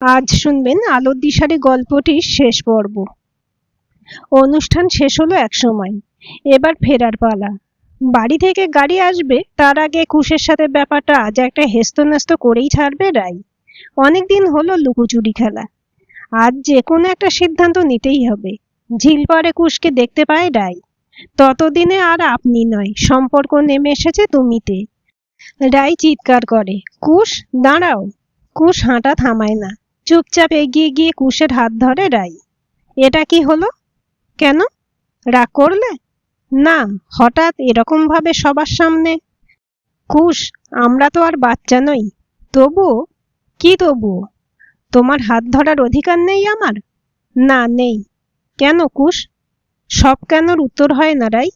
আজ শুনবেন আলোর দিশারি গল্পটির শেষ পর্ব। অনুষ্ঠান শেষ হলো একসময়। এবার ফেরার পালা। বাড়ি থেকে গাড়ি আসবে তার আগে কুশের সাথে ব্যাপারটা আজ একটা হেস্তনেস্ত করেই ছাড়বে রাই। অনেকদিন হলো লুকোচুরি খেলা। আজ যে কোনো একটা সিদ্ধান্ত নিতেই হবে। ঝিল পাড়ে কুশকে দেখতে পায় রাই। ততদিনে আর আপনি নয়, সম্পর্ক নেমে এসেছে তুমিতে। রাই চিৎকার করে, কুশ দাঁড়াও। কুশ হাঁটা থামায় না, চুপচাপ এগিয়ে গিয়ে কুশের হাত ধরে রাই। এটা কি হলো? কেন রাগ করলে? না, হঠাৎ এরকম ভাবে সবার সামনে। কুশ, আমরা তো আর বাচ্চা নই। তবুও? কি তবুও? তোমার হাত ধরার অধিকার নেই আমার? না নেই। কেন কুশ? সব কেনর উত্তর হয় না রাই।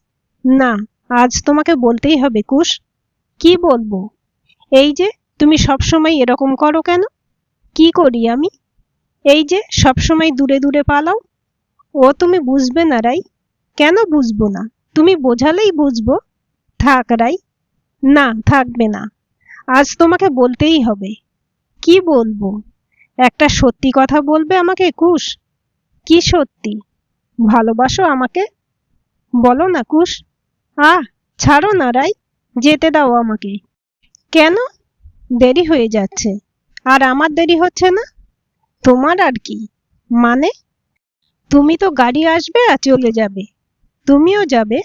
না, আজ তোমাকে বলতেই হবে কুশ। কি বলবো? এই যে তুমি সবসময় এরকম করো কেন? কি করি আমি? এই যে সবসময় দূরে দূরে পালাও। ও তুমি বুঝবে না রাই। কেন বুঝবো না? তুমি বোঝালেই বুঝবো। থাক রাই। না, থাকবে না। আজ তোমাকে বলতেই হবে। কি বলবো? একটা সত্যি কথা বলবে আমাকে কুশ। কি সত্যি? ভালোবাসো আমাকে? বলো না কুশ। আহ, ছাড়ো না রাই। যেতে দাও আমাকে। কেন? দেরি হয়ে যাচ্ছে। আর আমার দেরি হচ্ছে না? তোমার আর কি মানে? তুমি তো গাড়ি আসবে আর চলে যাবে। তুমিও যাবে?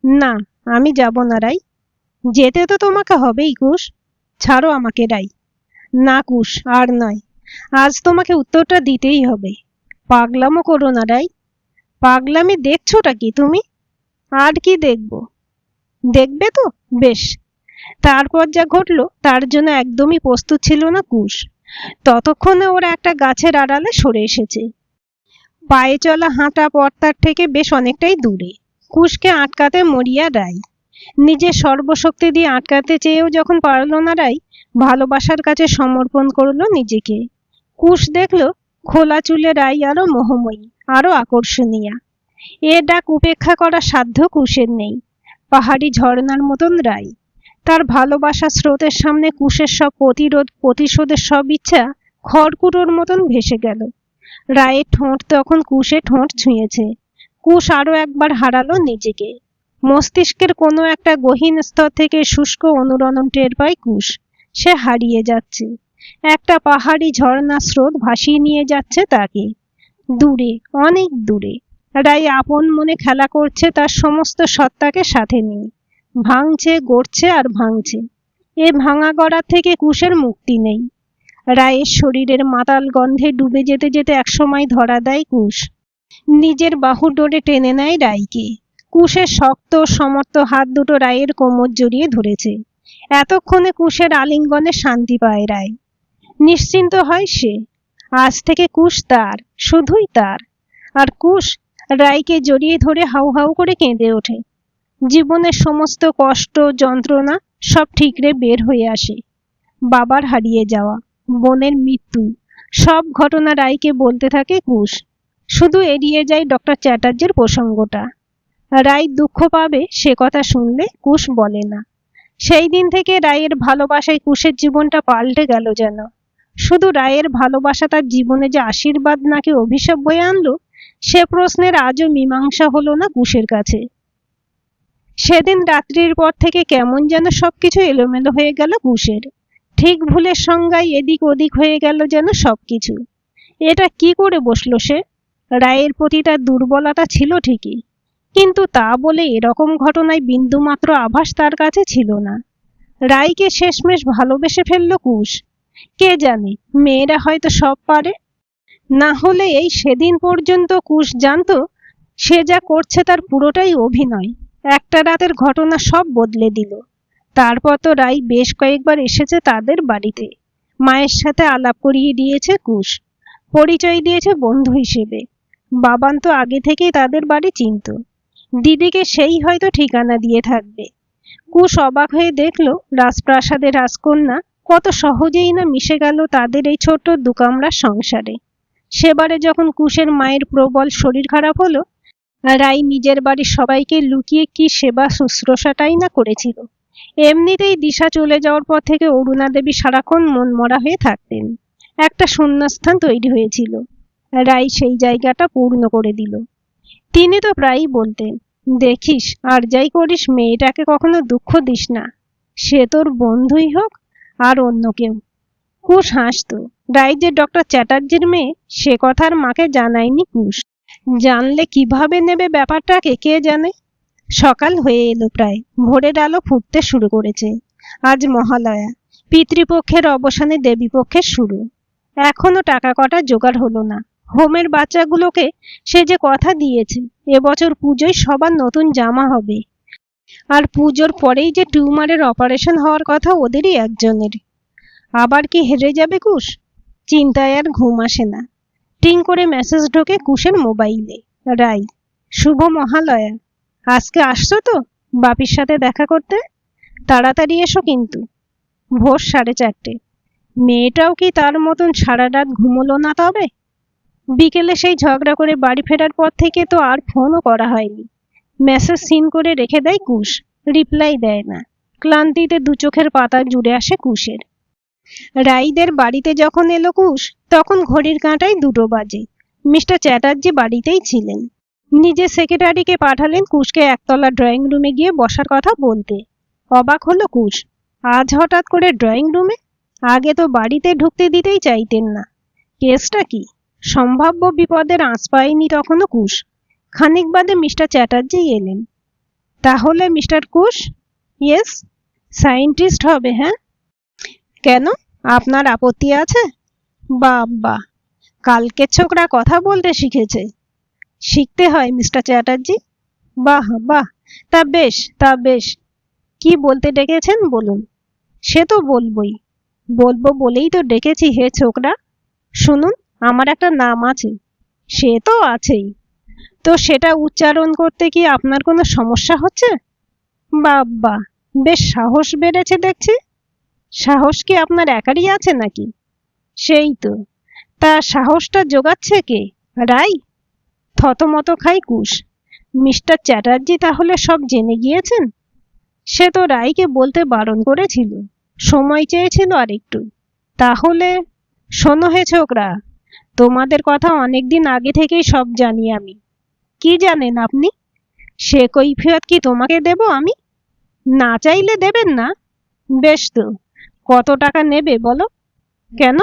না, আমি যাব না রাই। যেতে তো তোমাকে হবেই কুশ। ছাড়ো আমাকে রাই। না কুশ, আর নয়। আজ তোমাকে উত্তরটা দিতেই হবে। পাগলামো করো না রাই। পাগলামি দেখছোটা কি তুমি? আর কি দেখব? দেখবে তো? বেশ। তারপর যা ঘটলো তার জন্য একদমই প্রস্তুত ছিল না কুশ। ততক্ষণে ওরা একটা গাছের আড়ালে সরে এসেছে। পায়ে চলা হাঁটা পথটার থেকে বেশ অনেকটাই দূরে। কুশকে আটকাতে মরিয়া রাই। নিজের সর্বশক্তি দিয়ে আটকাতে চেয়েও যখন পারল না রাই, ভালোবাসার কাছে সমর্পণ করলো নিজেকে। কুশ দেখল খোলা চুলে রাই আরো মোহময়ী, আরো আকর্ষণীয়া। এ ডাক উপেক্ষা করার সাধ্য কুশের নেই। পাহাড়ি ঝর্ণার মতন রাই। তার ভালোবাসা স্রোতের সামনে কুশের সব প্রতিশোধের সব ইচ্ছা খড়কুটোর মতন ভেসে গেল। রায়ের ঠোঁট তখন কুশে ঠোঁট ছুঁয়েছে। কুশ আরো একবার হারালো নিজেকে। মস্তিষ্কের কোনো একটা গহীন স্তর থেকে শুষ্ক অনুরণন টের পায় কুশ। সে হারিয়ে যাচ্ছে। একটা পাহাড়ি ঝর্ণা স্রোত ভাসিয়ে নিয়ে যাচ্ছে তাকে দূরে, অনেক দূরে। রাই আপন মনে খেলা করছে তার সমস্ত সত্তাকে সাথে নিয়ে। ভাঙছে, গড়ছে আর ভাঙছে। এ ভাঙা গড়া থেকে কুশের মুক্তি নেই। রায়ের শরীরের মাতাল গন্ধে ডুবে যেতে যেতে একসময় ধরা দেয় কুশ। নিজের বাহু ডোরে টেনে নেয় রাইকে। কুশের শক্ত সমর্থ হাত দুটো রায়ের কোমর জড়িয়ে ধরেছে। এতক্ষণে কুশের আলিঙ্গনে শান্তি পায় রায়। নিশ্চিন্ত হয় সে। আজ থেকে কুশ তার, শুধুই তার। আর কুশ রাইকে জড়িয়ে ধরে হাউ হাউ করে কেঁদে ওঠে। জীবনের সমস্ত কষ্ট যন্ত্রণা সব ঠিকরে বের হয়ে আসে। বাবার হারিয়ে যাওয়া, বোনের মৃত্যু, সব ঘটনা রাইকে বলতে থাকে কুশ। শুধু এড়িয়ে যায় ডক্টর চ্যাটার্জির প্রসঙ্গটা। রাই দুঃখ পাবে সে কথা শুনলে কুশ বলে না। সেই দিন থেকে রায়ের ভালোবাসায় কুশের জীবনটা পাল্টে গেল যেন। শুধু রায়ের ভালোবাসা তার জীবনে যে আশীর্বাদ নাকি অভিশাপ বয়ে আনলো, সে প্রশ্নের আজও মীমাংসা হলো না কুশের কাছে। সেদিন রাত্রির পর থেকে কেমন যেন সবকিছু এলোমেলো হয়ে গেল কুশের। ঠিক ভুলের সংজ্ঞায় এদিক ওদিক হয়ে গেল যেন সবকিছু। এটা কি করে বসলো সে? রায়ের প্রতি তার দুর্বলতা ছিল ঠিকই, কিন্তু তা বলে এরকম ঘটনায় বিন্দুমাত্র আভাস তার কাছে ছিল না। রাইকে শেষমেশ ভালোবেসে ফেলল কুশ। কে জানে, মেয়েরা হয়তো সব পারে। না হলে এই সেদিন পর্যন্ত কুশ জানতো সে যা করছে তার পুরোটাই অভিনয়। একটা রাতের ঘটনা সব বদলে দিল। তারপর তো রাই বেশ কয়েকবার এসেছে তাদের বাড়িতে। মায়ের সাথে আলাপ করিয়ে দিয়েছে কুশ। পরিচয় দিয়েছে বন্ধু হিসেবে। বাবান তো আগে থেকেই তাদের বাড়ি চিনত। দিদিকে সেই হয়তো ঠিকানা দিয়ে থাকবে। কুশ অবাক হয়ে দেখল রাজপ্রাসাদের রাজকন্যা কত সহজেই না মিশে গেল তাদের এই ছোট্ট দুকামরার সংসারে। সেবারে যখন কুশের মায়ের প্রবল শরীর খারাপ হলো, রাই নিজের বাড়ির সবাইকে লুকিয়ে কি সেবা শুশ্রূষাটাই না করেছিল। এমনিতেই দিশা চলে যাওয়ার পর থেকে অরুণা দেবী সারাক্ষণ মনমরা হয়ে থাকতেন। একটা শূন্যস্থান তৈরি হয়েছিল। রাই সেই জায়গাটা পূর্ণ করে দিল। তিনি তো প্রায়ই বলতেন, দেখিস আর যাই করিস মেয়েটাকে কখনো দুঃখ দিস না, সে তোর বন্ধুই হোক আর অন্য কেউ। কুশ হাসত। রাই যে ডক্টর চ্যাটার্জির মেয়ে সে কথা আর মাকে জানায়নি কুশ। জানলে কিভাবে নেবে ব্যাপারটাকে কে জানে। সকাল হয়ে এলো প্রায়, ভোরের আলো ফুটতে শুরু করেছে। আজ মহালয়া, পিতৃপক্ষের অবসানে দেবীপক্ষের শুরু। এখনো টাকা কটা জোগাড় হলো না। হোমের বাচ্চাগুলোকে সে যে কথা দিয়েছে এবছর পুজোয় সবার নতুন জামা হবে। আর পুজোর পরেই যে টিউমারের অপারেশন হওয়ার কথা ওদেরই একজনের। আবার কি হেরে যাবে কুশ? চিন্তায় আর ঘুম আসে না। টিং করে মেসেজ ঢোকে কুশের মোবাইলে। রাই, শুভ মহালয়া। আজকে আসছো তো বাপির সাথে দেখা করতে? তাড়াতাড়ি এসো কিন্তু। ভোর 4:30। মেয়েটাও কি তার মতন সারা রাত ঘুমোলো না তবে? বিকেলে সেই ঝগড়া করে বাড়ি ফেরার পর থেকে তো আর ফোনও করা হয়নি। মেসেজ সিন করে রেখে দেয় কুশ, রিপ্লাই দেয় না। ক্লান্তিতে দু চোখের পাতা জুড়ে আসে কুশের। রাইদের বাড়িতে যখন এলো কুশ তখন ঘড়ির কাঁটায় 2টো বাজে। মিস্টার চ্যাটার্জি বাড়িতেই ছিলেন। নিজে সেক্রেটারিকে পাঠালেন কুশকে একতলা ড্রয়িং রুমে গিয়ে বসার কথা বলতে। অবাক হলো কুশ, আজ হঠাৎ করে ড্রয়িং রুমে? আগে তো বাড়িতে ঢুকতে দিতেই চাইতেন না। কেসটা কি? সম্ভাব্য বিপদের আঁচ পায়নি তখনও কুশ। খানিক বাদে মিস্টার চ্যাটার্জি এলেন। তাহলে মিস্টার কুশ? ইয়েস। সায়েন্টিস্ট হবে, হ্যাঁ? কেন, আপনার আপত্তি আছে? বাবা, কালকের ছোকরা কথা বলতে শিখেছে। শিখতে হয় মিস্টার চ্যাটার্জি। বাহ বাহ, তা বেশ। কি বলতে ডেকেছেন বলুন। সে তো বলবই, বলবো বলেই তো ডেকেছি হে ছোকরা। শুনুন, আমার একটা নাম আছে। সে তো আছেই, তো সেটা উচ্চারণ করতে কি আপনার কোনো সমস্যা হচ্ছে? বাবা, বেশ সাহস বেড়েছে দেখছি। সাহস কি আপনার একারই আছে নাকি? সেই তো। তা সাহসটা জোগাচ্ছে কে? রাই? থতমত খাই কুশ। মিস্টার চ্যাটার্জি তাহলে সব জেনে গিয়েছেন? সে তো রাইকে বলতে বারণ করেছিল, সময় চেয়েছিল আর একটু। তাহলে শোনো হে ছোকরা, তোমাদের কথা অনেকদিন আগে থেকেই সব জানি আমি। কি জানেন আপনি? সে কৈফিয়ত কি তোমাকে দেব আমি? না চাইলে দেবেন না? বেশ তো, কত টাকা নেবে বলো। কেন?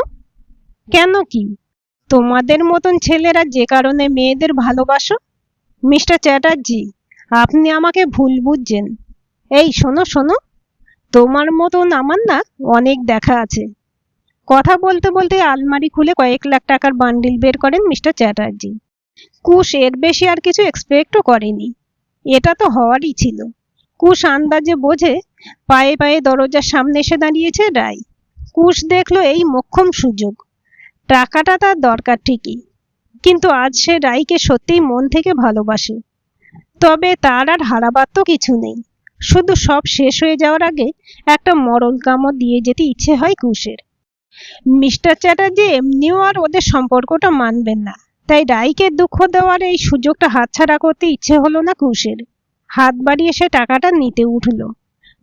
কেন কি? তোমাদের মতন ছেলেরা যে কারণে মেয়েদের ভালোবাসো। মিস্টার চ্যাটার্জি, আপনি আমাকে ভুল বুঝছেন। এই শোনো শোনো, তোমার মতন আমার না অনেক দেখা আছে। কথা বলতে বলতে আলমারি খুলে কয়েক লাখ টাকার বান্ডিল বের করেন মিস্টার চ্যাটার্জি। কুশ এর বেশি আর কিছু এক্সপেক্টও করেনি। এটা তো হওয়ারই ছিল। কুশ আন্দাজে বোঝে পায়ে পায়ে দরজার সামনে এসে দাঁড়িয়েছে রাই। কুশ দেখলো এই মোক্ষম সুযোগ। টাকাটা তার দরকার ঠিকই, কিন্তু আজ সে রাইকে সত্যিই মন থেকে ভালোবাসে। তবে তার আর হারাবার তো কিছু নেই। শুধু সব শেষ হয়ে যাওয়ার আগে একটা মরণ কামড় দিয়ে যেতে ইচ্ছে হয় কুশের। মিস্টার চ্যাটার্জি এমনিও আর ওদের সম্পর্কটা মানবেন না, তাই রাইকে দুঃখ দেওয়ার এই সুযোগটা হাতছাড়া করতে ইচ্ছে হলো না কুশের। হাত বাড়িয়ে সে টাকাটা নিতে উঠল।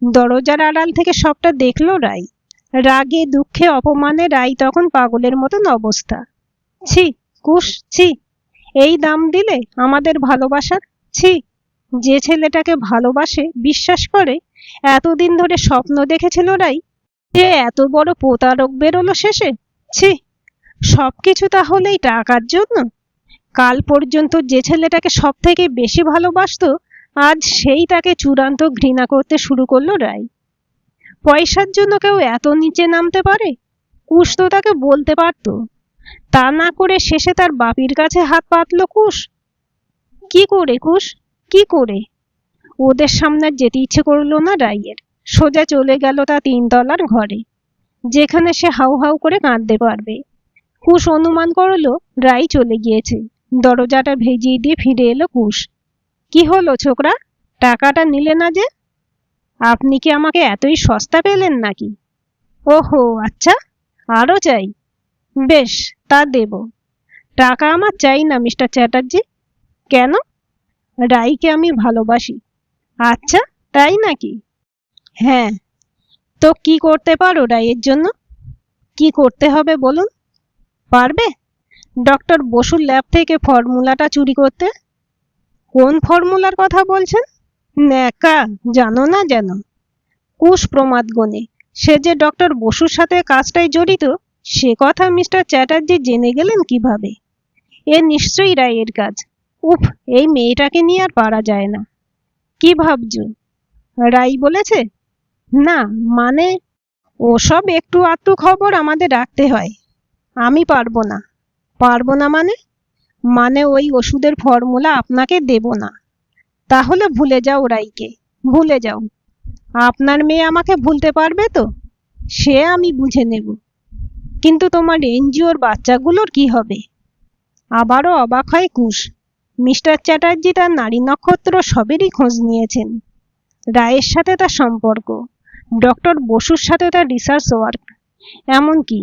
দরজার আড়াল থেকে সবটা দেখলো রাই। রাগে দুঃখে অপমানে রাই তখন পাগলের মতন অবস্থা। ছি কুশ, ছি। এই দাম দিলে আমাদের ভালোবাসার? ছি। যে ছেলেটাকে ভালোবাসে, বিশ্বাস করে, এতদিন ধরে স্বপ্ন দেখেছিল রাই, যে এত বড় প্রতারক বেরোলো শেষে। ছি। সবকিছু তাহলেই টাকার জন্য? কাল পর্যন্ত যে ছেলেটাকে সব থেকে বেশি ভালোবাসতো আজ সেই তাকে চূড়ান্ত ঘৃণা করতে শুরু করলো রাই। পয়সার জন্য কেউ এত নিচে নামতে পারে? কুশ তো তাকে বলতে পারত। তা না করে শেষে তার বাপির কাছে হাত পাতলো কুশ। কি করে কুশ, কি করে? ওদের সামনে যেতে ইচ্ছে করলো না রাইয়ের। সোজা চলে গেল তা 3 তলার ঘরে, যেখানে সে হাউ হাউ করে কাঁদতে পারবে। কুশ অনুমান করলো রাই চলে গিয়েছে। দরজাটা ভেজিয়ে দিয়ে ফিরে এলো কুশ। কি হলো ছোকরা, টাকাটা নিলে না যে? আপনি কি আমাকে এতই সস্তা পেলেন নাকি? ওহো আচ্ছা, আরো চাই? বেশ, তা দেব। টাকা আমার চাই না মিস্টার চ্যাটার্জি। কেন? রাইকে আমি ভালোবাসি। আচ্ছা, তাই নাকি? হ্যাঁ। তো কি করতে পারো রাইয়ের জন্য? কি করতে হবে বলুন? পারবে ডক্টর বসুর ল্যাব থেকে ফর্মুলাটা চুরি করতে? কোন ফর্মুলার কথা বলছেন? ন্যাকা, জানো না যেন? কুশ প্রমাদ গণে সে যে ডক্টর বসুর সাথে কাজটাই জড়িত, সে কথা মিস্টার চ্যাটার্জি জেনে গেলেন কিভাবে? এ নিশ্চয়ই রায়ের কাজ। উফ, এই মেয়েটাকে নিয়ে আর পারা যায় না। কি ভাবছো? রাই বলেছে? না, মানে ওসব একটু আধটু খবর আমাদের রাখতে হয়। আমি পারবো না। পারবো না মানে? মানে ওই ওষুধের ফর্মুলা আপনাকে দেব না। তাহলে ভুলে যাও রাইকে, ভুলে যাও। আপনার মেয়ে আমাকে ভুলতে পারবে তো? সে আমি বুঝে নেব। কিন্তু তোমার এনজিওর বাচ্চাগুলোর কি হবে? আবারও অবাক হয় কুশ। মিস্টার চ্যাটার্জি তার নারী নক্ষত্র সবেরই খোঁজ নিয়েছেন। রায়ের সাথে তার সম্পর্ক, ডক্টর বসুর সাথে তার রিসার্চ ওয়ার্ক, এমনকি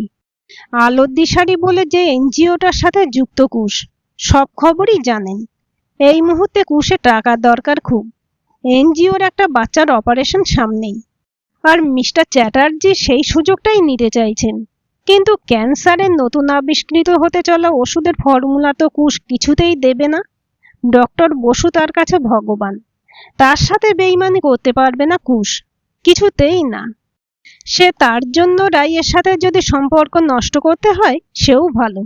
আলোর দিশারি বলে যে এনজিওটার সাথে যুক্ত কুশ, সব খবরই জানেন। এই মুহূর্তে কুশে টাকার দরকার খুব। এনজিওর একটা বাচ্চার অপারেশন সামনেই, আর মিস্টার চ্যাটার্জি সেই সুযোগটাই নিতে চাইছেন। কিন্তু ক্যান্সারের নতুন আবিষ্কৃত হতে চলা ওষুধের ফর্মুলা তো কুশ কিছুতেই দেবে না। ডক্টর বসু তার কাছে ভগবান, তার সাথে বেইমানি করতে পারবে না কুশ, কিছুতেই না। সে তার জন্য রাইয়ের সাথে যদি সম্পর্ক নষ্ট করতে হয় সেও ভালো,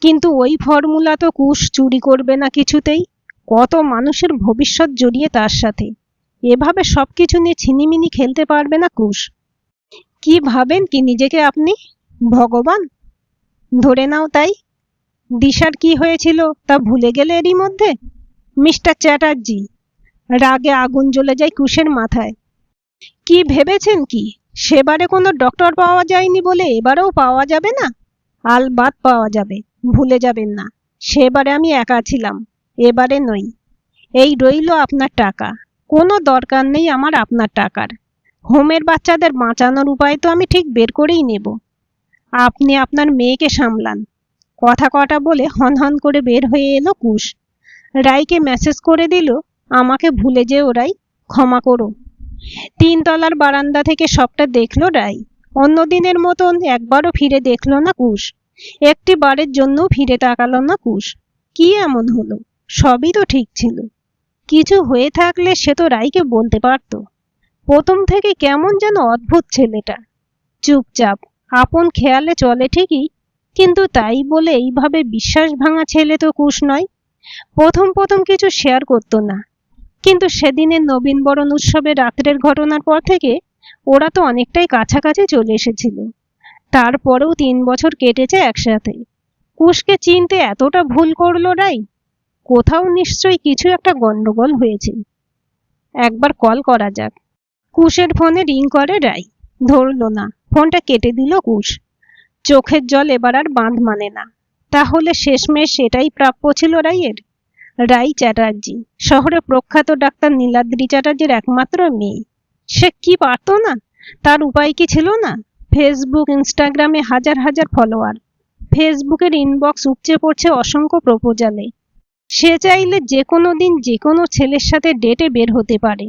কিন্তু ওই ফর্মুলা তো কুশ চুরি করবে না কিছুতেই। কত মানুষের ভবিষ্যৎ জড়িয়ে তার সাথে, এভাবে সবকিছু নিয়ে ছিনিমিনি খেলতে পারবে না কুশ। কি ভাবেন কি নিজেকে আপনি? ভগবান ধরে নাও তাই। দিশার কি হয়েছিল তা ভুলে গেলে এরই মধ্যে? মিস্টার চ্যাটার্জি, রাগে আগুন জ্বলে যায় কুশের মাথায়। কি ভেবেছেন কি সেবারে কোনো ডক্টর পাওয়া যায়নি বলে এবারেও পাওয়া যাবে না? আলবাত পাওয়া যাবে, ভুলে যাবেন না। সেবারে আমি একা ছিলাম, এবারে নই। এই রইল আপনার টাকা। কোনো দরকার নেই আমার আপনার টাকার। হোমের বাচ্চাদের বাঁচানোর উপায় তো আমি ঠিক বের করেই নেব। আপনি আপনার মেয়েকে সামলান। কথা কটা বলে হনহন করে বের হয়ে এলো কুশ। রাইকে মেসেজ করে দিল, আমাকে ভুলে যেও রাই, ক্ষমা করো। 3 তলার বারান্দা থেকে সবটা দেখলো রাই। অন্যদিনের মতন একবারও ফিরে দেখলো না কুশ। একটি বারের জন্য ফিরে তাকালো না কুশ। কি এমন হলো? সবই তো ঠিক ছিল। কিছু হয়ে থাকলে সে তো রাইকে বলতে পারত। প্রথম থেকে কেমন যেন অদ্ভুত ছেলেটা, চুপচাপ, আপন খেয়ালে চলে ঠিকই, কিন্তু তাই বলে এইভাবে বিশ্বাস ভাঙা ছেলে তো কুশ নয়। প্রথম প্রথম কিছু শেয়ার করতো না, কিন্তু সেদিনের নবীনবরণ উৎসবে রাত্রের ঘটনার পর থেকে ওরা তো অনেকটাই কাছাকাছি চলে এসেছিল। তারপরেও 3 বছর কেটেছে একসাথে। কুশকে চিনতে এতটা ভুল করলো রাই? কোথাও নিশ্চয়ই কিছু একটা গন্ডগোল হয়েছে। একবার কল করা যাক। কুশের ফোনে রিং করে রাই। ধরলো না, ফোনটা কেটে দিল কুশ। চোখের জল এবার আর বাঁধ মানে না। তাহলে শেষমেশ এটাই প্রাপ্য ছিল রাইয়ের। রাই চ্যাটার্জি, শহরে প্রখ্যাত ডাক্তার নীলাদ্রি চ্যাটার্জির একমাত্র মেয়ে। সে কি পারত না? তার উপায় কি ছিল না? ফেসবুক, ইনস্টাগ্রামে হাজার হাজার ফলোয়ার। ফেসবুকের ইনবক্স উপচে পড়ছে অসংখ্য প্রপোজালে। সে চাইলে যে কোনো দিন যে কোনো ছেলের সাথে ডেটে বের হতে পারে।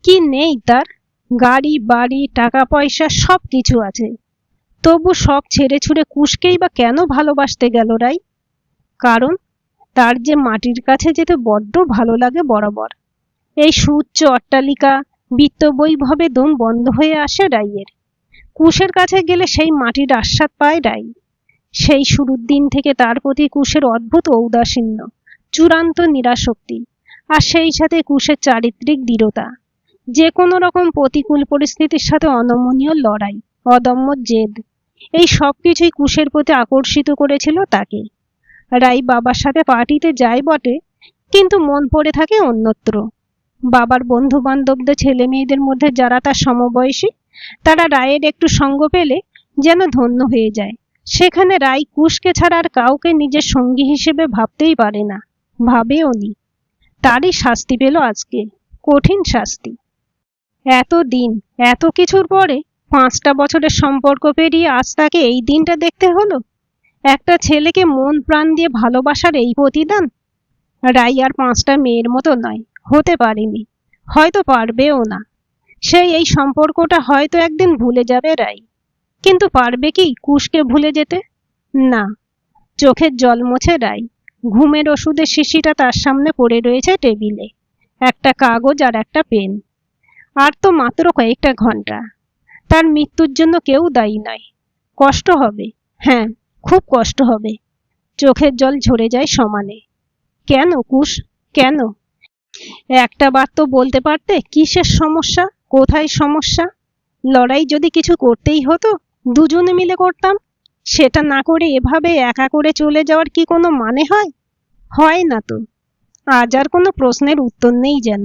কি নেই তার? গাড়ি, বাড়ি, টাকা পয়সা সব কিছু আছে। তবু সব ছেড়ে ছুড়ে কুশকেই বা কেন ভালোবাসতে গেল রাই? কারণ তার যে মাটির কাছে যেতে বড্ড ভালো লাগে বরাবর। এই সুউচ্চ অট্টালিকা, বিত্তবৈভবে দম বন্ধ হয়ে আসে রাইয়ের। কুশের কাছে গেলে সেই মাটির আস্বাদ পায় রাই। সেই শুরুর দিন থেকে তার প্রতি কুশের অদ্ভুত ঔদাসীন্য, চূড়ান্ত নিরাসক্তি, আর সেই সাথে কুশের চারিত্রিক দৃঢ়তা। যে কোনো রকম প্রতিকূল পরিস্থিতির সাথে অনমনীয় লড়াই, অদম্য জেদ, এই সব কিছুই কুশের প্রতি আকর্ষিত করেছিল তাকে। রাই বাবার সাথে পার্টিতে যায় বটে, কিন্তু মন পড়ে থাকে অন্যত্র। বাবার বন্ধু বান্ধবদের ছেলে মেয়েদের মধ্যে যারা তার সমবয়সী, তারা রায়ের একটু সঙ্গ পেলে যেন ধন্য হয়ে যায়। সেখানে রাই কুশকে ছাড়া আর কাউকে নিজের সঙ্গী হিসেবে ভাবতেই পারে না, ভাবেও নি। তারই শাস্তি পেল আজকে, কঠিন শাস্তি। এতদিন, এত কিছুর পরে 5টা বছরের সম্পর্ক পেরিয়ে আজ তাকে এই দিনটা দেখতে হলো। একটা ছেলেকে মন প্রাণ দিয়ে ভালোবাসার এই প্রতিদান। রাই আর 5টা মেয়ের মতো নয়, হতে পারেনি, হয়তো পারবেও না। সেই এই সম্পর্কটা হয়তো একদিন ভুলে যাবে রাই, কিন্তু পারবে কি কুশকে ভুলে যেতে? না, চোখের জল মুছে রায়। ঘুমের ওষুধের শিশিটা তার সামনে পড়ে রয়েছে টেবিলে, একটা কাগজ আর একটা পেন। আর তো মাত্র কয়েকটা ঘন্টা। তার মৃত্যুর জন্য কেউ দায়ী নয়। কষ্ট হবে, হ্যাঁ, খুব কষ্ট হবে। চোখের জল ঝরে যায় সমানে। কেন কুশ, কেন? একটা বার তো বলতে পারতে কিসের সমস্যা, কোথায় সমস্যা। লড়াই যদি কিছু করতেই হতো, দুজনে মিলে করতাম। সেটা না করে এভাবে একা করে চলে যাওয়ার কি কোনো মানে হয়? হয় না তো। আজ আর কোনো প্রশ্নের উত্তর নেই যেন।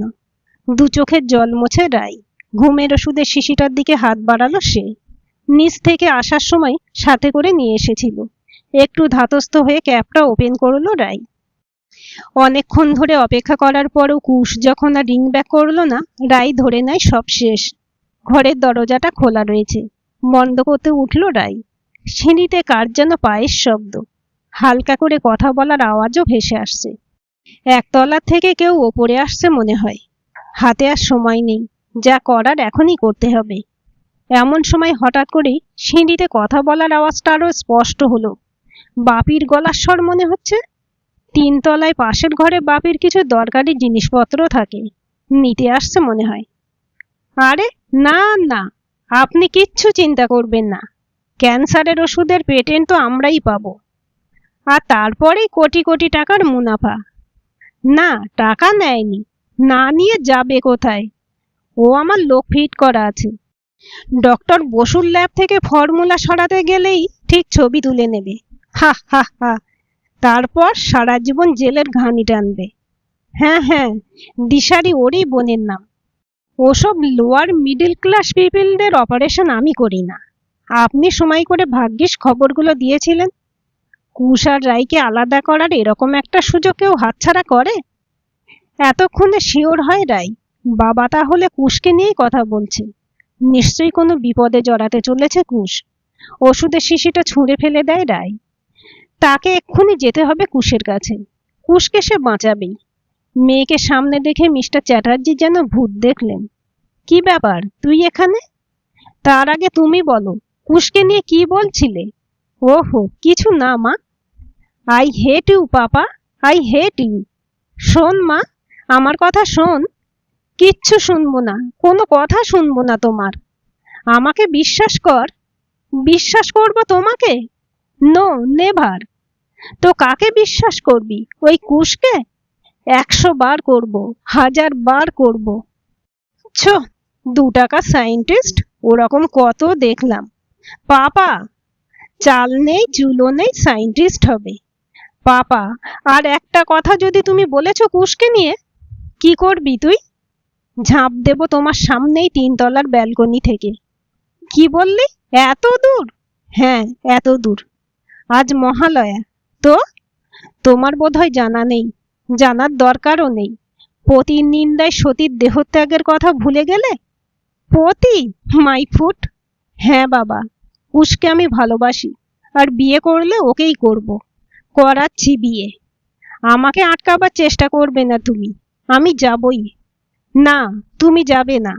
দু চোখের জল মুছে রায়। ঘুমের ওষুধের শিশিটার দিকে হাত বাড়ালো সে। নিচ থেকে আসার সময় সাথে করে নিয়ে এসেছিল। একটু ধাতস্থ হয়ে ক্যাপটা ওপেন করলো রায়। অনেকক্ষণ ধরে অপেক্ষা করার পরও কুশ যখন আর রিং ব্যাক করলো না, রায় ধরে নেয় সব শেষ। ঘরের দরজাটা খোলা রয়েছে। বন্ধ করতে উঠল রায়। সিঁড়িতে কার যেন পায়ের শব্দ। হালকা করে কথা বলার আওয়াজও ভেসে আসছে। একতলা থেকে কেউ ওপরে আসছে মনে হয়। হাতে আর সময় নেই, যা করার এখনই করতে হবে। এমন সময় হঠাৎ করেই সিঁড়িতে কথা বলার আওয়াজটা আরো স্পষ্ট হলো। বাপির গলার স্বর মনে হচ্ছে। তিনতলায় পাশের ঘরে বাপির কিছু দরকারি জিনিসপত্র থাকে, নিতে আসছে মনে হয়। আরে না না, আপনি কিচ্ছু চিন্তা করবেন না। ক্যান্সারের ওষুধের পেটেন্ট তো আমরাই পাবো, আর তারপরেই কোটি কোটি টাকার মুনাফা। না, টাকা নেয়নি, না নিয়ে যাবে কোথায়? ও আমার লোক ফিট করা আছে। ডক্টর বসুর ল্যাব থেকে ফর্মুলা সরাতে গেলেই ঠিক ছবি তুলে নেবে। হা হা হা। তারপর সারা জীবন জেলের ঘানি টানবে। হ্যাঁ হ্যাঁ, দিশারি ওরই বোনের নাম। ওসব লোয়ার মিডল ক্লাস পিপলদের অপারেশন আমি করি না। আপনি সময় করে ভাগ্যিস খবরগুলো দিয়েছিলেন। কুশ আর রায়কে আলাদা করার এরকম একটা সুযোগ কেউ হাতছাড়া করে? এতক্ষণে শিওর হয় রায়, বাবা তাহলে কুশকে নিয়েই কথা বলছে। নিশ্চয়ই কোনো বিপদে জড়াতে চলেছে কুশ। ওষুধের শিশিটা ছুঁড়ে ফেলে দেয় রায়। তাকে এক্ষুনি যেতে হবে কুশের কাছে। কুশকে সে বাঁচাবেই। মেয়েকে সামনে দেখে মিস্টার চ্যাটার্জি যেন ভূত দেখলেন। কি ব্যাপার, তুই এখানে? তার আগে তুমি বলো, কুশকে নিয়ে কি বলছিলে? ওহো, কিছু না মা। I hate you papa, I hate you. শোন মা, আমার কথা শোন। কিচ্ছু শুনবো না, কোনো কথা শুনবো না তোমার। আমাকে বিশ্বাস কর। বিশ্বাস করবো তোমাকে? No, never. তো কাকে বিশ্বাস করবি? ওই কুশকে? 100 বার করব, 1000 বার করব। ছো, 2 টাকা সায়েন্টিস্ট, ওরকম কত দেখলাম। পাপা, চাল নেই চুলো নেই, সায়েন্টিস্ট হবে। পাপা, আর একটা কথা যদি তুমি বলেছো কুশকে নিয়ে, কি করবি তুই? ঝাঁপ দেব তোমার সামনেই 3 তলার ব্যালকনি থেকে। কি বললি? এত দূর? হ্যাঁ, এত দূর। আজ মহালয়া তো? তোমার বোধহয় জানা নেই, জানার দরকারও নেই। পতির নিন্দায় সতীর দেহত্যাগের কথা ভুলে গেলে? পতি, মাই ফুট। হ্যাঁ বাবা, কুশকে আমি ভালোবাসি, আর বিয়ে করলে ওকেই করব। করাচ্ছি বিয়ে। আমাকে আটকাবার চেষ্টা করবে না তুমি। আমি যাবই। না, তুমি যাবে না।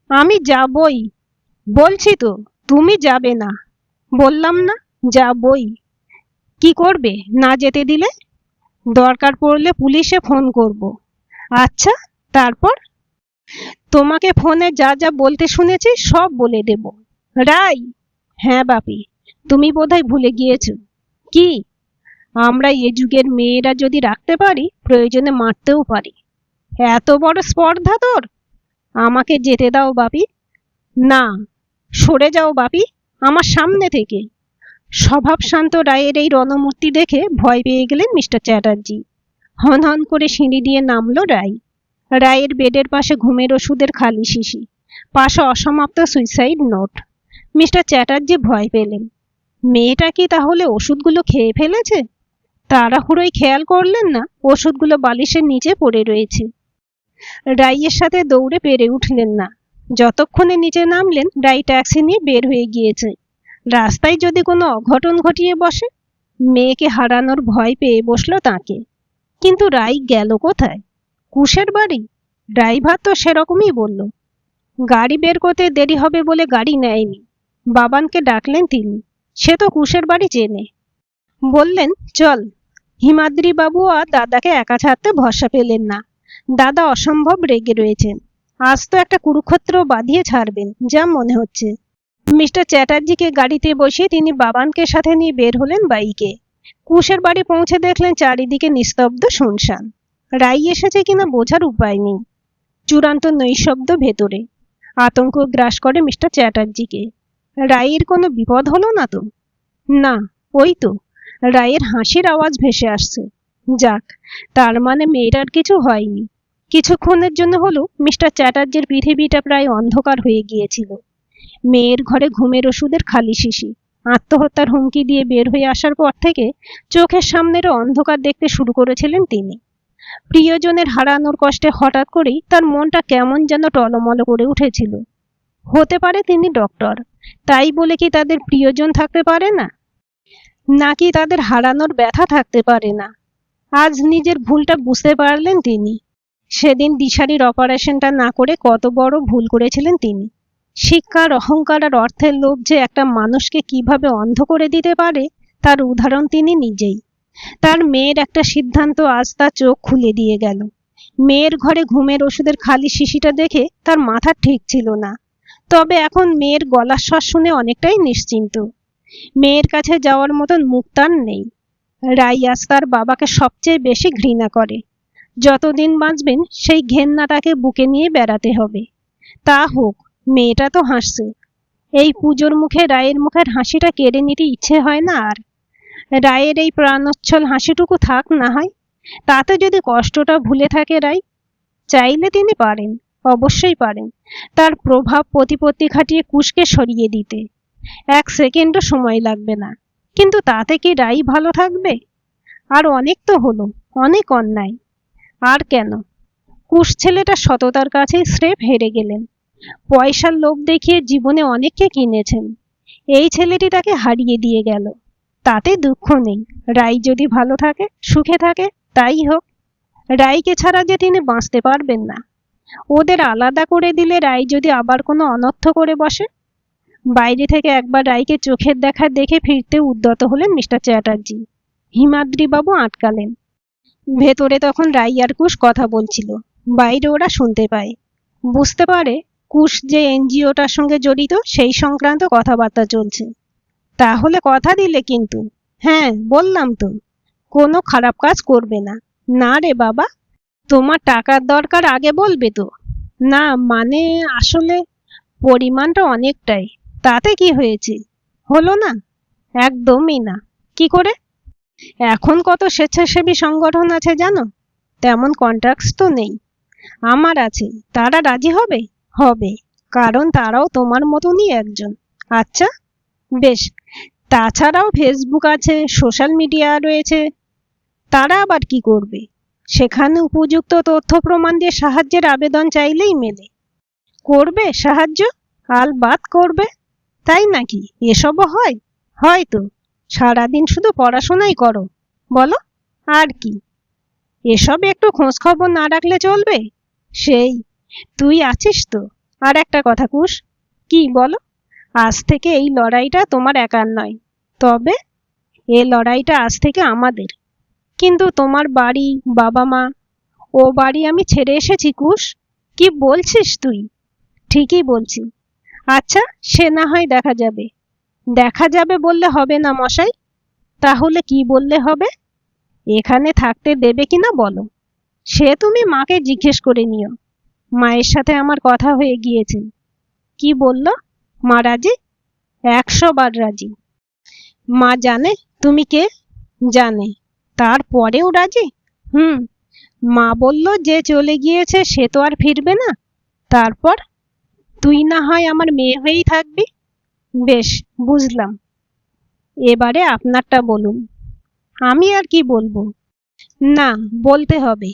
আমি যাবই। বলছি তো, তুমি যাবে না। বললাম না, যাবই। কি করবে না যেতে দিলে? দরকার পড়লে পুলিশে ফোন করব। আচ্ছা, তারপর? তোমাকে ফোনে যা যা বলতে শুনেছি সব বলে দেব। রাই। হ্যাঁ বাপি, তুমি বোধহয় ভুলে গিয়েছো। কি? আমরা এ যুগের মেয়েরা যদি রাখতে পারি, প্রয়োজনে মারতেও পারি। এত বড় স্পর্ধা তোর? আমাকে যেতে দাও বাপি। না, সরে যাও বাপি, আমার সামনে থেকে। স্বভাব শান্ত রায়ের এই রণমূর্তি দেখে ভয় পেয়ে গেলেন মিস্টার চ্যাটার্জি। হন হন করে সিঁড়ি দিয়ে নামলো রায়। রায়ের বেডের পাশে ঘুমের ওষুধের খালি শিশি, পাশে অসমাপ্ত সুইসাইড নোট। মিস্টার চ্যাটার্জি ভয় পেলেন। মেয়েটা কি তাহলে ওষুধগুলো খেয়ে ফেলেছে? তাড়াহুড়োয় খেয়াল করলেন না ওষুধগুলো বালিশের নিচে পড়ে রয়েছে। রাইয়ের সাথে দৌড়ে পেরে উঠলেন না। যতক্ষণে নিচে নামলেন, রাই ট্যাক্সি নিয়ে বের হয়ে গিয়েছে। রাস্তায় যদি কোনো অঘটন ঘটিয়ে বসে। মেয়েকে হারানোর ভয় পেয়ে বসলো তাকে। কিন্তু রাই গেল কোথায়? কুশের বাড়ি? ড্রাইভার তো সেরকমই বলল। গাড়ি বের করতে দেরি হবে বলে গাড়ি নেয়নি। বাবানকে ডাকলেন তিনি। সে তো কুশের বাড়ি চেনে। বললেন, চল। হিমাদ্রি বাবু আর দাদাকে একা ছাড়তে ভরসা পেলেন না। দাদা অসম্ভব রেগে রয়েছেন। আজ তো একটা কুরুক্ষেত্র বাঁধিয়ে ছাড়বেন যা মনে হচ্ছে। মিস্টার চ্যাটার্জিকে গাড়িতে বসিয়ে তিনি বাবানকে সাথে নিয়ে বের হলেন বাইকে। কুশের বাড়ি পৌঁছে দেখলেন চারিদিকে নিস্তব্ধ শুনশান। রাই এসেছে কিনা বোঝার উপায় নেই। চূড়ান্ত নৈশব্দ ভেতরে। আতঙ্ক গ্রাস করে মিস্টার চ্যাটার্জিকে। রায়ের কোনো বিপদ হলো না তো? না, ওই তো রায়ের হাসির আওয়াজ ভেসে আসছে। যাক, তার মানে মেয়েটার কিছু হয়নি। কিছুক্ষণের জন্য হলো মিস্টার চ্যাটার্জির পৃথিবীটা প্রায় অন্ধকার হয়ে গিয়েছিল। মেয়ের ঘরে ঘুমের ওষুধের খালি শিশি। আত্মহত্যার হুমকি দিয়ে বের হয়ে আসার পর থেকে চোখের সামনেরও অন্ধকার দেখতে শুরু করেছিলেন তিনি। প্রিয়জনের হারানোর কষ্টে হঠাৎ করেই তার মনটা কেমন যেন টলমল করে উঠেছিল। হতে পারে তিনি ডক্টর, তাই বলে কি তাদের প্রিয়জন থাকতে পারে না? নাকি তাদের হারানোর ব্যথা থাকতে পারে না? আজ নিজের ভুলটা বুঝতে পারলেন তিনি। সেদিন দিশারির অপারেশনটা না করে কত বড় ভুল করেছিলেন তিনি। শিক্ষার অহংকার আর অর্থের লোভ যে একটা মানুষকে কিভাবে অন্ধ করে দিতে পারে তার উদাহরণ তিনি নিজেই। তার মেয়ের একটা সিদ্ধান্ত আজ তার চোখ খুলে দিয়ে গেল। মেয়ের ঘরে ঘুমের ওষুধের খালি শিশিটা দেখে তার মাথা ঠিক ছিল না। তবে এখন মেয়ের গলার স্বর শুনে অনেকটাই নিশ্চিন্ত। মেয়ের কাছে যাওয়ার মতন মুখ তার নেই। রাই আজ তার বাবাকে সবচেয়ে বেশি ঘৃণা করে। যতদিন বাঁচবেন সেই ঘেন্নাটাকে বুকে নিয়ে বেড়াতে হবে। তা হোক, মেয়েটা তো হাসছে। এই পুজোর মুখে রায়ের মুখের হাসিটা কেড়ে নিতে ইচ্ছে হয় না আর। রায়ের এই প্রাণোচ্ছল হাসিটুকু থাক না হয়। তাতে যদি কষ্টটা ভুলে থাকে রাই। চাইলে তিনি পারেন, অবশ্যই পারেন তার প্রভাব প্রতিপত্তি খাটিয়ে কুশকে সরিয়ে দিতে। এক সেকেন্ডও সময় লাগবে না। কিন্তু তাতে কি রাই ভালো থাকবে? আর অনেক তো হলো, অনেক অন্যায়। আর কেন? কুশ ছেলেটা সততার কাছেই স্রেফ হেরে গেলেন। পয়সার লোভ দেখিয়ে জীবনে অনেককে কিনেছেন। এই ছেলেটি তাকে হারিয়ে দিয়ে গেল। তাতে দুঃখ নেই। রাই যদি ভালো থাকে, সুখে থাকে, তাই হোক। রাইকে ছাড়া যে তিনি বাঁচতে পারবেন না। ওদের আলাদা করে দিলে রাই যদি আবার কোনো অনর্থ করে বসে। বাইরে থেকে একবার রাইকে চোখের দেখা দেখে ফিরতে উদ্যত হলেন মিস্টার চ্যাটার্জি। হিমাদ্রি বাবু আটকালেন। ভেতরে তখন রাই আর কুশ কথা বলছিল। বাইরে ওরা শুনতে পায়। বুঝতে পারে কুশ যে এনজিওটার সঙ্গে জড়িত সেই সংক্রান্ত কথাবার্তা চলছে। তাহলে কথা দিলে কিন্তু? হ্যাঁ, বললাম তো, কোনো খারাপ কাজ করবে না। না রে বাবা, তোমার টাকার দরকার আগে বলবে তো। না মানে আসলে পরিমাণটা অনেকটাই। তাতে কি হয়েছে? হলো না? একদমই না। কি করে? এখন কত স্বেচ্ছাসেবী সংগঠন আছে জানো? তেমন কন্ট্রাক্টস তো নেই। আমার আছে। তারা রাজি হবে? হবে, কারণ তারাও তোমার মতনই একজন। আচ্ছা, বেশ। তাছাড়াও ফেসবুক আছে, সোশ্যাল মিডিয়া রয়েছে। তারা আবার কি করবে? সেখানে উপযুক্ত তথ্য প্রমাণ দিয়ে সাহায্যের আবেদন চাইলেই মেলে। করবে সাহায্য? আলবাত করবে। তাই নাকি? এসবও হয়? হয়তো। সারাদিন শুধু পড়াশোনাই করো, বলো। আর কি? এসব একটু খোঁজ খবর না রাখলে চলবে? সেই, তুই আছিস তো। আর একটা কথা কুশ। কি বলো? আজ থেকে এই লড়াইটা তোমার একার নয়। তবে এ লড়াইটা আজ থেকে আমাদের। কিন্তু তোমার বাড়ি, বাবা মা, ও বাড়ি আমি ছেড়ে এসেছি কুশ। কি বলছিস তুই? ঠিকই বলছি। আচ্ছা, সে না হয় দেখা যাবে। দেখা যাবে বললে হবে না মশাই। তাহলে কি বললে হবে? এখানে থাকতে দেবে কিনা বলো। সে তুমি মাকে জিজ্ঞেস করে নিও। মায়ের সাথে আমার কথা হয়ে গিয়েছে। কি বলল? মা রাজি? 100 বার রাজি। মা জানে তুমি কে? জানে। তারপরেও রাজি? হুম। মা বলল যে চলে গিয়েছে সে তো আর ফিরবে না। তারপর তুই না হয় আমার মেয়ে হয়েই থাকবি। বেশ, বুঝলাম। এবারে আপনারটা বলুন। আমি আর কি বলবো? না, বলতে হবে।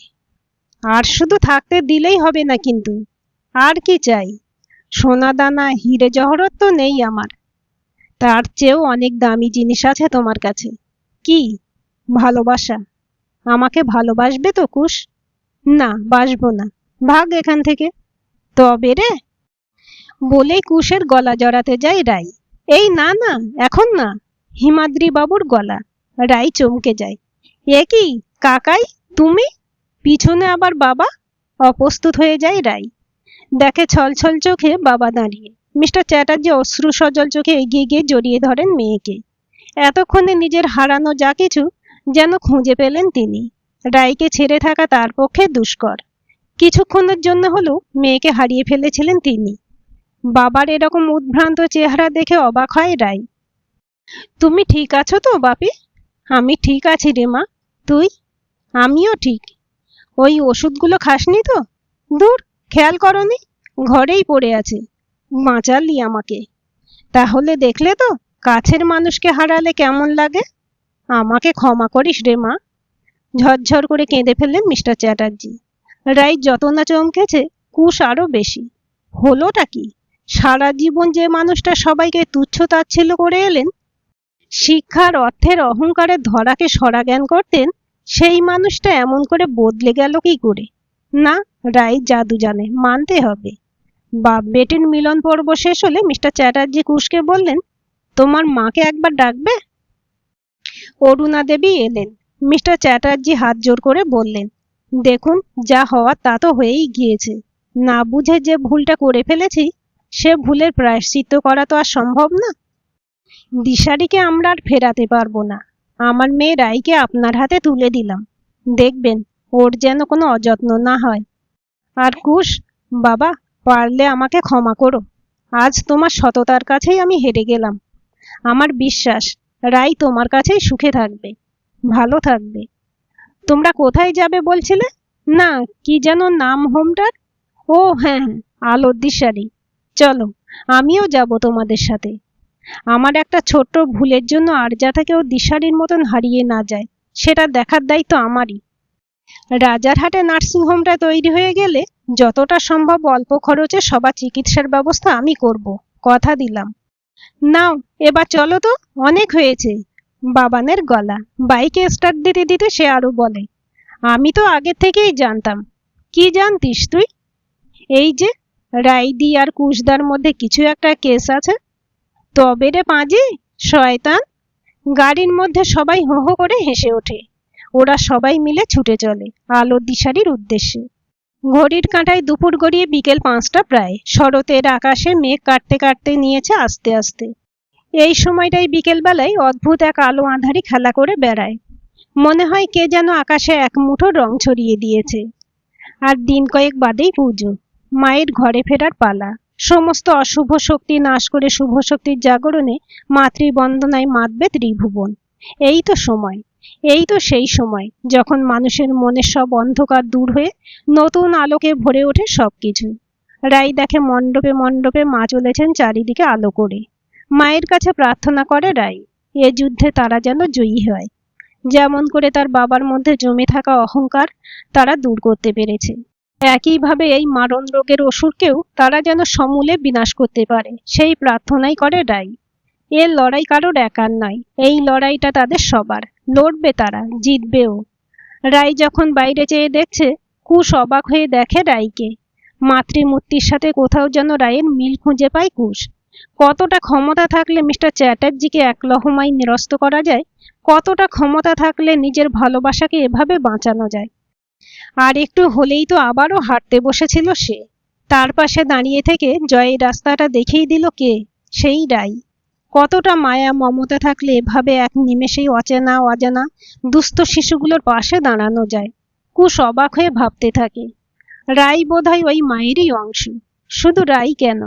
আর শুধু থাকতে দিলেই হবে না কিন্তু। আর কি চাই? সোনা দানা হিরে জহরত তো নেই আমার। তার চেয়েও অনেক দামি জিনিস আছে তোমার কাছে। কি? ভালোবাসা। আমাকে ভালোবাসবে তো কুশ? না, বাসবো না। ভাগ এখান থেকে। তবে রে, বলেই কুশের গলা জড়াতে যায় রাই। এই না না, এখন না। হিমাদ্রি বাবুর গলা। রাই চমকে যায়। এ কি কাকাই, তুমি? পিছনে আবার বাবা। অপ্রস্তুত হয়ে যায় রাই। দেখে ছলছল চোখে বাবা দাঁড়িয়ে। মিস্টার চ্যাটার্জি অশ্রু সজল চোখে এগিয়ে গিয়ে জড়িয়ে ধরেন মেয়েকে। এতক্ষণে নিজের হারানো যা কিছু যেন খুঁজে পেলেন তিনি। রাইকে ছেড়ে থাকা তার পক্ষে দুষ্কর। কিছুক্ষণের জন্য হলেও মেয়েকে হারিয়ে ফেলেছিলেন তিনি। বাবার এরকম উদ্ভ্রান্ত চেহারা দেখে অবাক হয় রাই। তুমি ঠিক আছো তো বাপি? আমি ঠিক আছি রে মা। তুই? আমিও ঠিক। ওই ওষুধগুলো খাসনি তো? দূর, খেয়াল করনি, ঘরেই পড়ে আছে। বাঁচালি আমাকে। তাহলে দেখলে তো কাছের মানুষকে হারালে কেমন লাগে। আমাকে ক্ষমা করিস রে মা। ঝরঝর করে কেঁদে ফেললেন মিস্টার চ্যাটার্জি। রাই যত না চমকেছে, কুশ আরো বেশি। হলোটা কি? সারা জীবন যে মানুষটা সবাইকে তুচ্ছ তাচ্ছিল্য করে এলেন, শিক্ষার অর্থের অহংকারের ধরাকে সরা জ্ঞান করতেন, সেই মানুষটা এমন করে বদলে গেল কি করে? না, রাই জাদু জানে, মানতে হবে। বাপ বেটির মিলন পর্ব শেষ হলে মিস্টার চ্যাটার্জি কুশকে বললেন, তোমার মাকে একবার ডাকবে? অরুণা দেবী এলেন। মিস্টার চ্যাটার্জি হাত জোর করে বললেন, দেখুন, যা হওয়ার তা তো হয়েই গিয়েছে। না বুঝে যে ভুলটা করে ফেলেছি, সে ভুলের প্রায়শ্চিত্ত করা তো আর সম্ভব না। দিশারিকে আমরা আর ফেরাতে পারবো না। আমার মেয়ে রাইকে আপনার হাতে তুলে দিলাম। দেখবেন ওর যেন কোনো অযত্ন না হয়। আর কুশ, বাবা, পারলে আমাকে ক্ষমা করো। আজ তোমার সততার কাছেই আমি হেরে গেলাম। আমার বিশ্বাস রাই তোমার কাছেই সুখে থাকবে, ভালো থাকবে। তোমরা কোথায় যাবে বলছিলে না? কি যেন নাম হোমটার? ও হ্যাঁ হ্যাঁ, আলোর দিশারি। চলো, আমিও যাব তোমাদের সাথে। আমার একটা ছোট্ট ভুলের জন্য আর যাতে কেউ দিশারির মতন হারিয়ে না যায়, সেটা দেখার দায়িত্ব আমারই। রাজারহাটে নার্সিংহোমটা তৈরি হয়ে গেলে যতটা সম্ভব অল্প খরচে সবার চিকিৎসার ব্যবস্থা আমি করব, কথা দিলাম। নাও, এবার চলো তো, অনেক হয়েছে। বাবানের গলা। বাইকে স্টার্ট দিতে দিতে সে আরো বলে, আমি তো আগে থেকেই জানতাম। কি জানতিস তুই? এই যে রাইদি আর কুশদার মধ্যে কিছু একটা কেস আছে। তবে রে পাঁজি, শয়তান। গাড়ির মধ্যে সবাই হো হো করে হেসে ওঠে। ওরা সবাই মিলে ছুটে চলে আলোর দিশারির উদ্দেশ্যে। ঘড়ির কাঁটায় দুপুর গড়িয়ে বিকেল 5টা প্রায়। শরতের আকাশে মেঘ কাটতে কাটতে নিয়েছে আস্তে আস্তে। এই সময়টাই বিকেলবেলায় অদ্ভুত এক আলো আঁধারি খেলা করে বেড়ায়। মনে হয় কে যেন আকাশে এক মুঠো রং ছড়িয়ে দিয়েছে। আর দিন কয়েক বাদেই পুজো। মায়ের ঘরে ফেরার পালা। সমস্ত অশুভ শক্তি নাশ করে শুভ শক্তির জাগরণে মাতৃবন্দনায় মাতবে ত্রিভুবন। এই তো সময়, এই তো সেই সময় যখন মানুষের মনের সব অন্ধকার দূর হয়ে নতুন আলোকে ভরে ওঠে সবকিছু। রাই দেখে মণ্ডপে মণ্ডপে মা চলেছেন চারিদিকে আলো করে। মায়ের কাছে প্রার্থনা করে রাই, এ যুদ্ধে তারা যেন জয়ী হয়। যেমন করে তার বাবার মধ্যে জমে থাকা অহংকার তারা দূর করতে পেরেছে, একইভাবে এই মারণ রোগের অসুরকেও তারা যেন সমূলে বিনাশ করতে পারে, সেই প্রার্থনাই করে রাই। এর লড়াই কারোর একার নয়, এই লড়াইটা তাদের সবার। লড়বে তারা, জিতবেও। রাই যখন বাইরে চেয়ে দেখছে, কুশ অবাক হয়ে দেখে রাইকে। মাতৃমূর্তির সাথে কোথাও যেন রায়ের মিল খুঁজে পায় কুশ। কতটা ক্ষমতা থাকলে মিস্টার চ্যাটার্জিকে এক লহমায় নিরস্ত করা যায়, কতটা ক্ষমতা থাকলে নিজের ভালোবাসাকে এভাবে বাঁচানো যায়। আর একটু হলেই তো আবারও হাঁটতে বসেছিল সে। তার পাশে দাঁড়িয়ে থেকে জয়ের রাস্তাটা দেখিয়ে দিল কে? সেই রাই। কতটা মায়া মমতা থাকলে এভাবে এক নিমেষেই অচেনা অজানা দুস্থ শিশুগুলোর পাশে দাঁড়ানো যায়। কুশ অবাক হয়ে ভাবতে থাকে, রাই বোধহয় ওই মায়েরই অংশ। শুধু রাই কেন,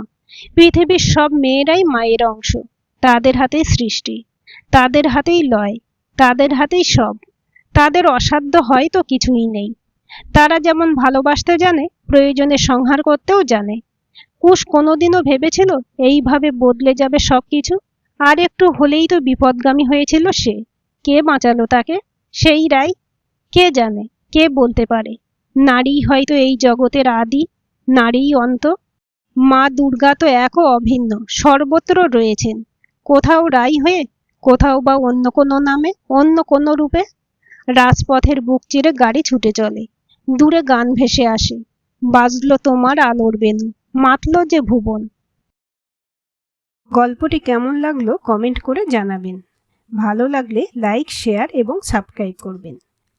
পৃথিবীর সব মেয়েরাই মায়ের অংশ। তাদের হাতেই সৃষ্টি, তাদের হাতেই লয়, তাদের হাতেই সব। তাদের অসাধ্য হয়তো কিছুই নেই। তারা যেমন ভালোবাসতে জানে, প্রয়োজনে সংহার করতেও জানে। কুশ কোনোদিনও ভেবেছিল এইভাবে বদলে যাবে সবকিছু? আর একটু হলেই তো বিপদগামী হয়েছিল সে। কে বাঁচালো তাকে? সেই রাই? কে জানে, কে বলতে পারে? নারী হয়তো এই জগতের আদি, নারীই অন্ত। মা দুর্গা তো এক ও অভিন্ন, সর্বত্র রয়েছেন। কোথাও রাই হয়ে, কোথাও বা অন্য কোনো নামে, অন্য কোনো রূপে। রাজপথের বুক চিরে গাড়ি ছুটে চলে। দূরে গান ভেসে আসে, বাজলো তোমার আলোর বেনু, মাতলো যে ভুবন। গল্পটি কেমন লাগলো কমেন্ট করে জানাবেন। ভালো লাগলে লাইক, শেয়ার এবং সাবস্ক্রাইব করবেন।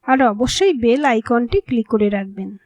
আর অবশ্যই বেল আইকনটি ক্লিক করে রাখবেন।